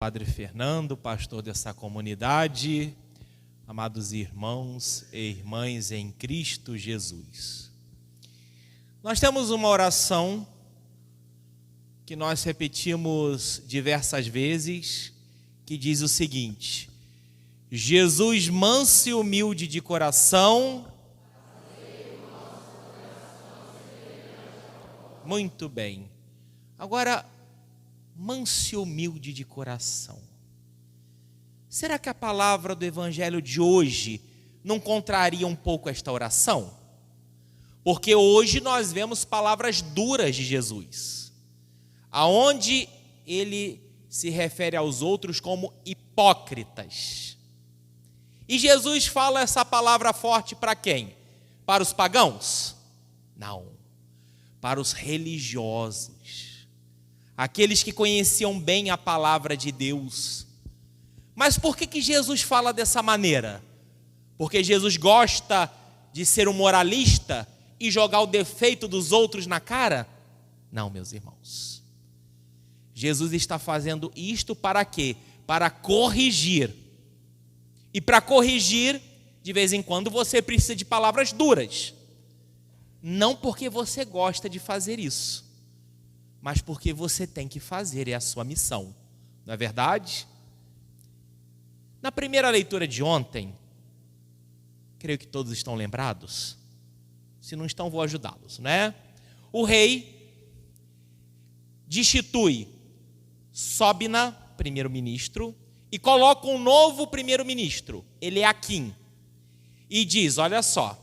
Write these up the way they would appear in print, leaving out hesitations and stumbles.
Padre Fernando, pastor dessa comunidade, amados irmãos e irmãs em Cristo Jesus. Nós temos uma oração que nós repetimos diversas vezes, que diz o seguinte: Jesus manso e humilde de coração. Muito bem. Agora, manso e humilde de coração. Será que a palavra do evangelho de hoje não contraria um pouco esta oração? Porque hoje nós vemos palavras duras de Jesus, aonde ele se refere aos outros como hipócritas. E Jesus fala essa palavra forte para quem? Para os pagãos? Não, para os religiosos, aqueles que conheciam bem a palavra de Deus. Mas por que Jesus fala dessa maneira? Porque Jesus gosta de ser um moralista e jogar o defeito dos outros na cara? Não, meus irmãos. Jesus está fazendo isto para quê? Para corrigir. E para corrigir, de vez em quando você precisa de palavras duras. Não porque você gosta de fazer isso, mas porque você tem que fazer, é a sua missão. Não é verdade? Na primeira leitura de ontem, creio que todos estão lembrados. Se não estão, vou ajudá-los, né? O rei destitui Sobna, primeiro-ministro, e coloca um novo primeiro-ministro, Eliaquim, e diz: olha só,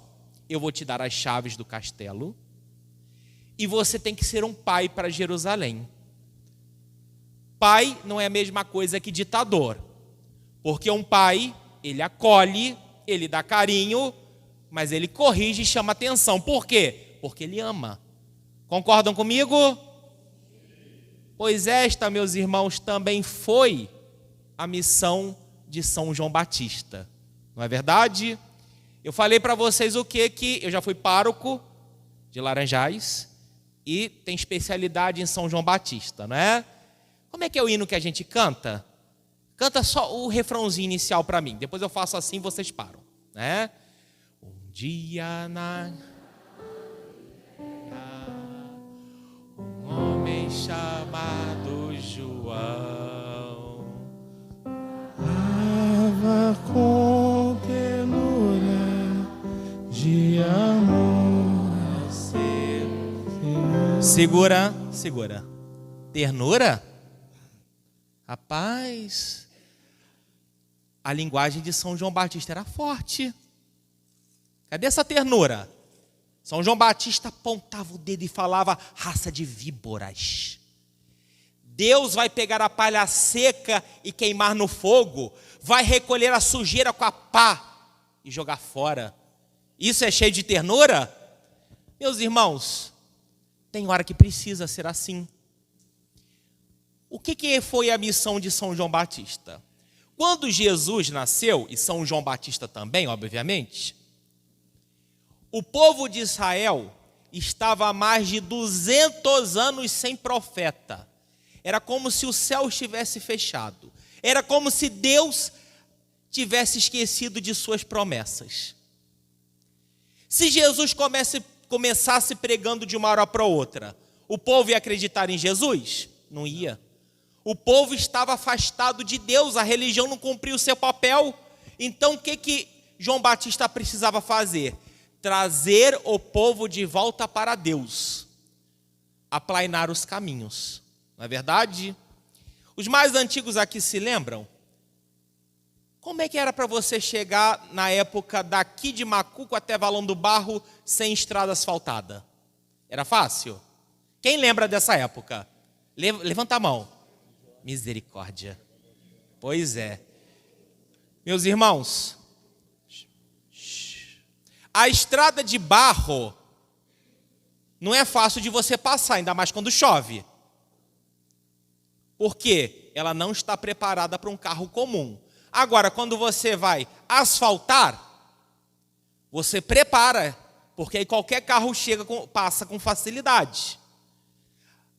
eu vou te dar as chaves do castelo, e você tem que ser um pai para Jerusalém. Pai não é a mesma coisa que ditador, porque um pai, ele acolhe, ele dá carinho, mas ele corrige e chama atenção. Por quê? Porque ele ama. Concordam comigo? Pois esta, meus irmãos, também foi a missão de São João Batista. Não é verdade? Eu falei para vocês o quê? Que eu já fui pároco de Laranjais e tem especialidade em São João Batista, não é? Como é que é o hino que a gente canta? Canta só o refrãozinho inicial para mim. Depois eu faço assim, vocês param, né? Um dia um homem chamado João amava com ternura de amor. Segura. Ternura? Rapaz, a linguagem de São João Batista era forte. Cadê essa ternura? São João Batista apontava o dedo e falava: raça de víboras. Deus vai pegar a palha seca e queimar no fogo, vai recolher a sujeira com a pá e jogar fora. Isso é cheio de ternura? Meus irmãos, tem hora que precisa ser assim. O que foi a missão de São João Batista? Quando Jesus nasceu, e São João Batista também, obviamente, o povo de Israel estava há mais de 200 anos sem profeta. Era como se o céu estivesse fechado. Era como se Deus tivesse esquecido de suas promessas. Se Jesus começasse pregando de uma hora para outra, o povo ia acreditar em Jesus? Não ia. O povo estava afastado de Deus, a religião não cumpriu o seu papel. Então o que João Batista precisava fazer? Trazer o povo de volta para Deus, aplainar os caminhos. Não é verdade? Os mais antigos aqui se lembram? Como é que era para você chegar na época daqui de Macuco até Valão do Barro sem estrada asfaltada? Era fácil? Quem lembra dessa época? Levanta a mão. Misericórdia. Pois é. Meus irmãos, a estrada de barro não é fácil de você passar, ainda mais quando chove. Por quê? Ela não está preparada para um carro comum. Agora, quando você vai asfaltar, você prepara, porque aí qualquer carro passa com facilidade.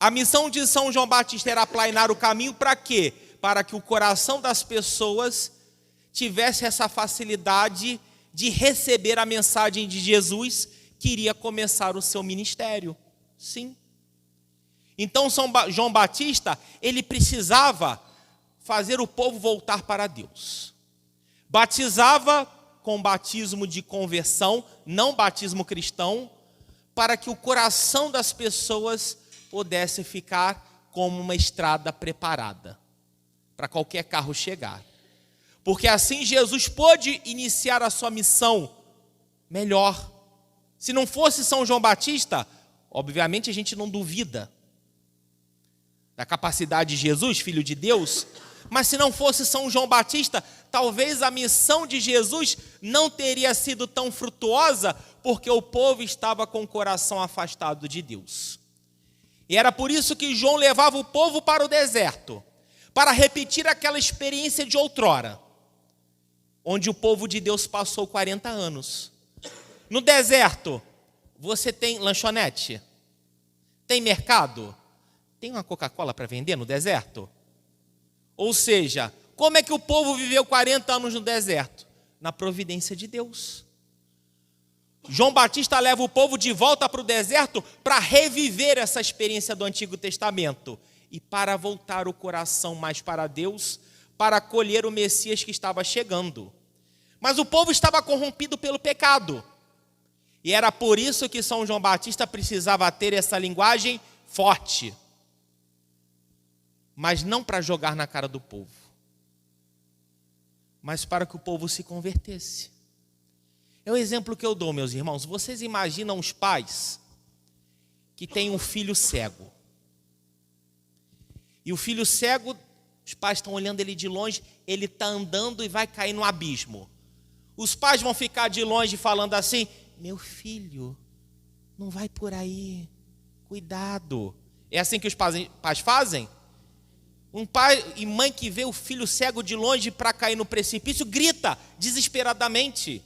A missão de São João Batista era aplainar o caminho para quê? Para que o coração das pessoas tivesse essa facilidade de receber a mensagem de Jesus, que iria começar o seu ministério. Sim. Então João Batista, ele precisava fazer o povo voltar para Deus. Batizava com batismo de conversão, não batismo cristão, para que o coração das pessoas pudesse ficar como uma estrada preparada para qualquer carro chegar. Porque assim Jesus pôde iniciar a sua missão melhor. Se não fosse São João Batista, obviamente a gente não duvida da capacidade de Jesus, Filho de Deus, mas se não fosse São João Batista, talvez a missão de Jesus não teria sido tão frutuosa, porque o povo estava com o coração afastado de Deus. E era por isso que João levava o povo para o deserto, para repetir aquela experiência de outrora, onde o povo de Deus passou 40 anos. No deserto, você tem lanchonete? Tem mercado? Tem uma Coca-Cola para vender no deserto? Ou seja, como é que o povo viveu 40 anos no deserto? Na providência de Deus. João Batista leva o povo de volta para o deserto para reviver essa experiência do Antigo Testamento e para voltar o coração mais para Deus, para acolher o Messias que estava chegando. Mas o povo estava corrompido pelo pecado. E era por isso que São João Batista precisava ter essa linguagem forte. Mas não para jogar na cara do povo, mas para que o povo se convertesse. É o exemplo que eu dou, meus irmãos. Vocês imaginam os pais que têm um filho cego. E o filho cego, os pais estão olhando ele de longe, ele está andando e vai cair no abismo. Os pais vão ficar de longe falando assim: meu filho, não vai por aí, cuidado. É assim que os pais fazem? Um pai e mãe que vê o filho cego de longe para cair no precipício, grita desesperadamente,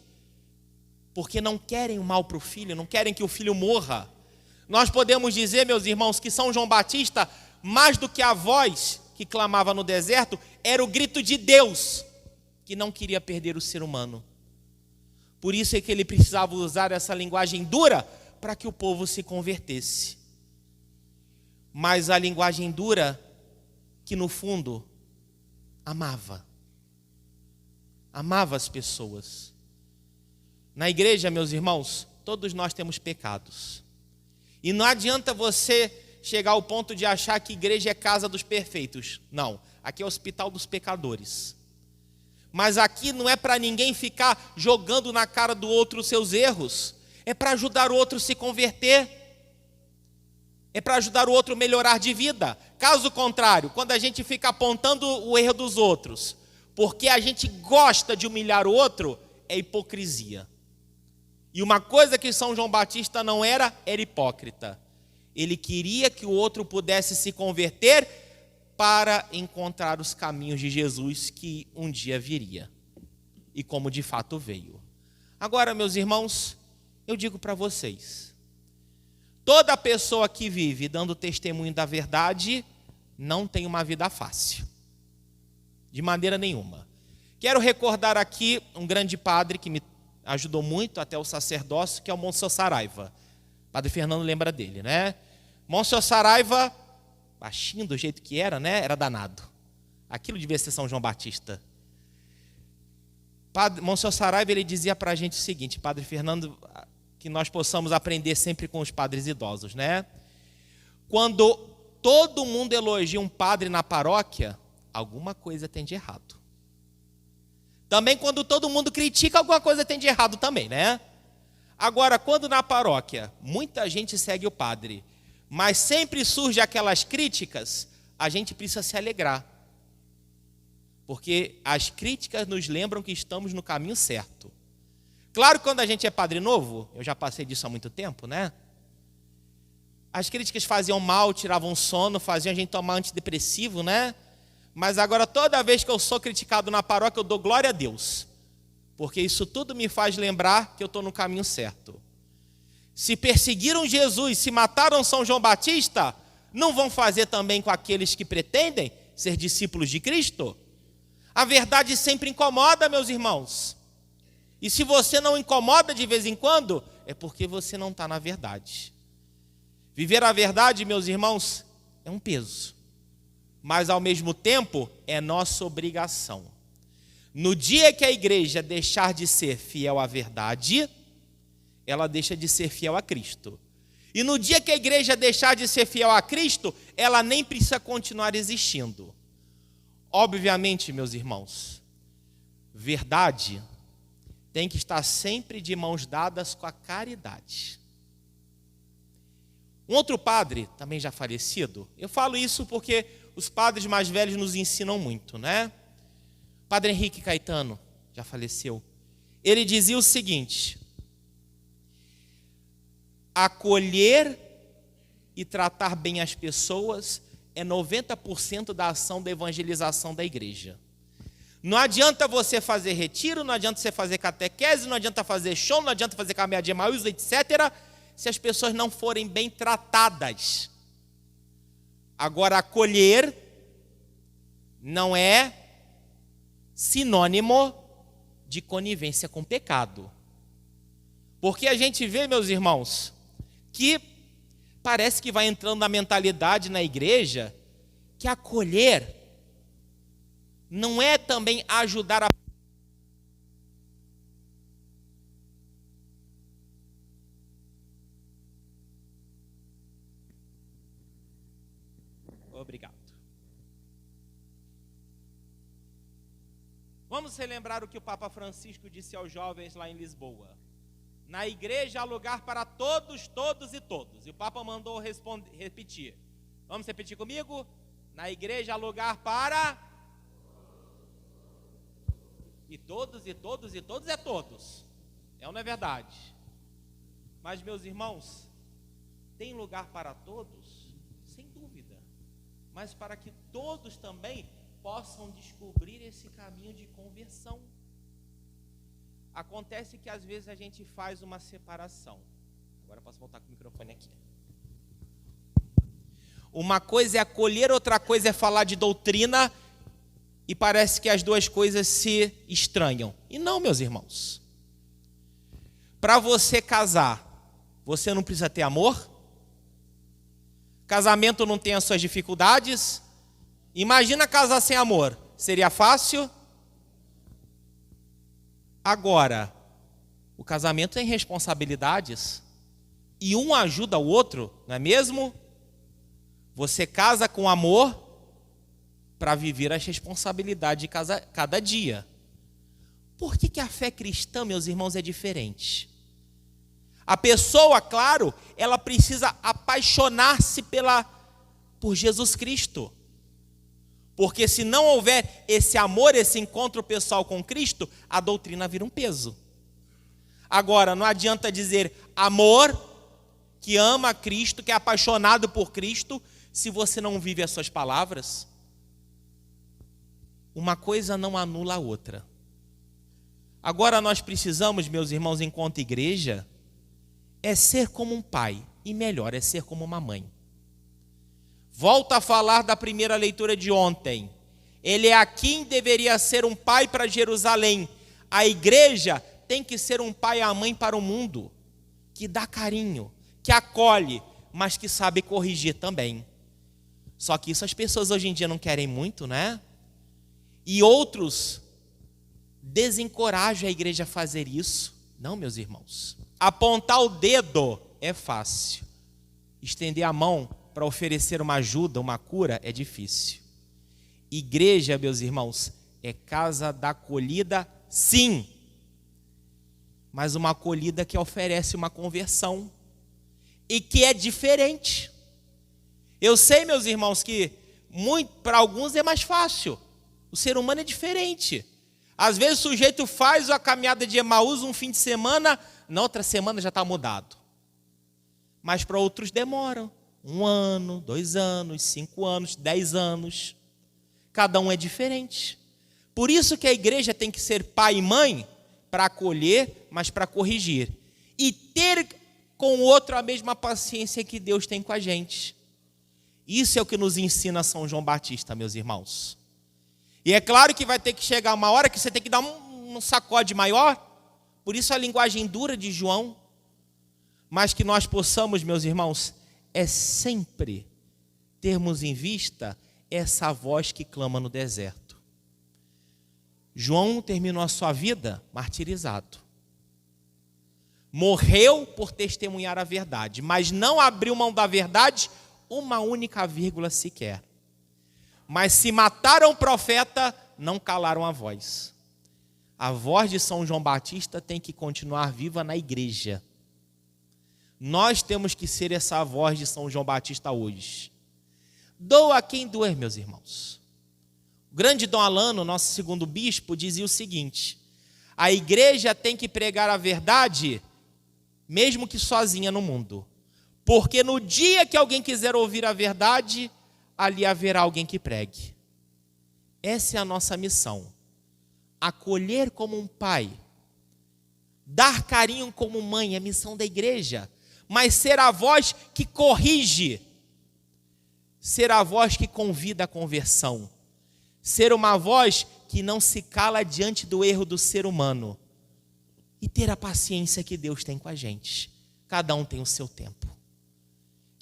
porque não querem o mal para o filho, não querem que o filho morra. Nós podemos dizer, meus irmãos, que São João Batista, mais do que a voz que clamava no deserto, era o grito de Deus, que não queria perder o ser humano. Por isso é que ele precisava usar essa linguagem dura para que o povo se convertesse. Mas a linguagem dura que no fundo amava as pessoas. Na igreja, meus irmãos, todos nós temos pecados. E não adianta você chegar ao ponto de achar que igreja é casa dos perfeitos. Não, aqui é o hospital dos pecadores. Mas aqui não é para ninguém ficar jogando na cara do outro os seus erros. É para ajudar o outro a se converter. É para ajudar o outro a melhorar de vida. Caso contrário, quando a gente fica apontando o erro dos outros, porque a gente gosta de humilhar o outro, é hipocrisia. E uma coisa que São João Batista não era hipócrita. Ele queria que o outro pudesse se converter para encontrar os caminhos de Jesus que um dia viria. E como de fato veio. Agora, meus irmãos, eu digo para vocês, toda pessoa que vive dando testemunho da verdade não tem uma vida fácil. De maneira nenhuma. Quero recordar aqui um grande padre que me ajudou muito até o sacerdócio, que é o Monsenhor Saraiva. Padre Fernando lembra dele, né? Monsenhor Saraiva, baixinho do jeito que era, né? Era danado. Aquilo devia ser São João Batista. Monsenhor Saraiva, ele dizia para a gente o seguinte, Padre Fernando, que nós possamos aprender sempre com os padres idosos, né? Quando todo mundo elogia um padre na paróquia, alguma coisa tem de errado. Também quando todo mundo critica, alguma coisa tem de errado também, né? Agora, quando na paróquia muita gente segue o padre, mas sempre surge aquelas críticas, a gente precisa se alegrar. Porque as críticas nos lembram que estamos no caminho certo. Claro que quando a gente é padre novo, eu já passei disso há muito tempo, né? As críticas faziam mal, tiravam sono, faziam a gente tomar antidepressivo, né? Mas agora toda vez que eu sou criticado na paróquia, eu dou glória a Deus. Porque isso tudo me faz lembrar que eu estou no caminho certo. Se perseguiram Jesus, se mataram São João Batista, não vão fazer também com aqueles que pretendem? ser discípulos de Cristo? A verdade sempre incomoda, meus irmãos. E se você não incomoda de vez em quando, é porque você não está na verdade. Viver a verdade, meus irmãos, é um peso. Mas, ao mesmo tempo, é nossa obrigação. No dia que a igreja deixar de ser fiel à verdade, ela deixa de ser fiel a Cristo. E no dia que a igreja deixar de ser fiel a Cristo, ela nem precisa continuar existindo. Obviamente, meus irmãos, verdade tem que estar sempre de mãos dadas com a caridade. Um outro padre, também já falecido, eu falo isso porque os padres mais velhos nos ensinam muito, né? Padre Henrique Caetano, já faleceu. Ele dizia o seguinte: acolher e tratar bem as pessoas é 90% da ação da evangelização da igreja. Não adianta você fazer retiro, não adianta você fazer catequese, não adianta fazer show, não adianta fazer caminhada de Emaús, etc., se as pessoas não forem bem tratadas. Agora, acolher não é sinônimo de conivência com pecado. Porque a gente vê, meus irmãos, que parece que vai entrando na mentalidade na igreja que acolher não é também ajudar a... Obrigado. Vamos relembrar o que o Papa Francisco disse aos jovens lá em Lisboa. Na igreja há lugar para todos, todos e todos. E o Papa mandou repetir. Vamos repetir comigo? Na igreja há lugar para... E todos, e todos, e todos é todos. É ou não é verdade? Mas, meus irmãos, tem lugar para todos? Sem dúvida. Mas para que todos também possam descobrir esse caminho de conversão. Acontece que às vezes a gente faz uma separação. Agora eu posso voltar com o microfone aqui. Uma coisa é acolher, outra coisa é falar de doutrina, e parece que as duas coisas se estranham. E não, meus irmãos. Para você casar, você não precisa ter amor? Casamento não tem as suas dificuldades? Imagina casar sem amor. Seria fácil? Agora, o casamento tem responsabilidades e um ajuda o outro, não é mesmo? Você casa com amor para viver as responsabilidades de cada dia. Por que a fé cristã, meus irmãos, é diferente? A pessoa, claro, ela precisa apaixonar-se por Jesus Cristo. Porque se não houver esse amor, esse encontro pessoal com Cristo, a doutrina vira um peso. Agora, não adianta dizer amor, que ama Cristo, que é apaixonado por Cristo, se você não vive as suas palavras. Uma coisa não anula a outra. Agora nós precisamos, meus irmãos, enquanto igreja, é ser como um pai, e melhor, é ser como uma mãe. Volto a falar da primeira leitura de ontem. Ele é quem deveria ser um pai para Jerusalém. A igreja tem que ser um pai e a mãe para o mundo, que dá carinho, que acolhe, mas que sabe corrigir também. Só que isso as pessoas hoje em dia não querem muito, né? E outros desencorajam a igreja a fazer isso. Não, meus irmãos. Apontar o dedo é fácil. Estender a mão para oferecer uma ajuda, uma cura, é difícil. Igreja, meus irmãos, é casa da acolhida, sim. Mas uma acolhida que oferece uma conversão. E que é diferente. Eu sei, meus irmãos, que para alguns é mais fácil. O ser humano é diferente. Às vezes o sujeito faz a caminhada de Emaús um fim de semana, na outra semana já está mudado. Mas para outros demoram. 1 ano, 2 anos, 5 anos, 10 anos. Cada um é diferente. Por isso que a igreja tem que ser pai e mãe para acolher, mas para corrigir. E ter com o outro a mesma paciência que Deus tem com a gente. Isso é o que nos ensina São João Batista, meus irmãos. E é claro que vai ter que chegar uma hora que você tem que dar um sacode maior. Por isso a linguagem dura de João. Mas que nós possamos, meus irmãos, é sempre termos em vista essa voz que clama no deserto. João terminou a sua vida martirizado. Morreu por testemunhar a verdade, mas não abriu mão da verdade uma única vírgula sequer. Mas se mataram o profeta, não calaram a voz. A voz de São João Batista tem que continuar viva na igreja. Nós temos que ser essa voz de São João Batista hoje. Doa quem doer, meus irmãos. O grande Dom Alano, nosso segundo bispo, dizia o seguinte: a igreja tem que pregar a verdade, mesmo que sozinha no mundo. Porque no dia que alguém quiser ouvir a verdade, ali haverá alguém que pregue. Essa é a nossa missão. Acolher como um pai, dar carinho como mãe, é a missão da igreja. Mas ser a voz que corrige, ser a voz que convida à conversão, ser uma voz que não se cala diante do erro do ser humano e ter a paciência que Deus tem com a gente. Cada um tem o seu tempo.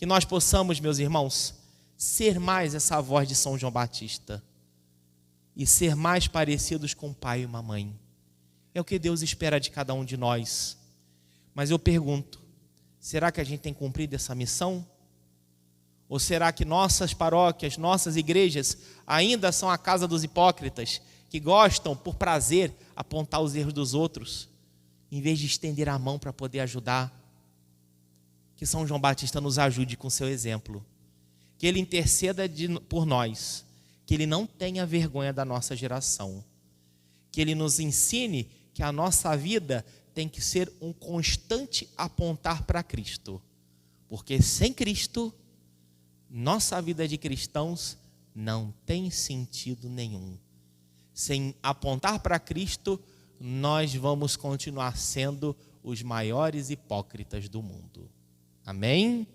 Que nós possamos, meus irmãos, ser mais essa voz de São João Batista e ser mais parecidos com um pai e uma mãe. É o que Deus espera de cada um de nós. Mas eu pergunto, será que a gente tem cumprido essa missão? Ou será que nossas paróquias, nossas igrejas ainda são a casa dos hipócritas, que gostam, por prazer, apontar os erros dos outros, em vez de estender a mão para poder ajudar? Que São João Batista nos ajude com seu exemplo. Que ele interceda por nós. Que ele não tenha vergonha da nossa geração. Que ele nos ensine que a nossa vida tem que ser um constante apontar para Cristo. Porque sem Cristo, nossa vida de cristãos não tem sentido nenhum. Sem apontar para Cristo, nós vamos continuar sendo os maiores hipócritas do mundo. Amém?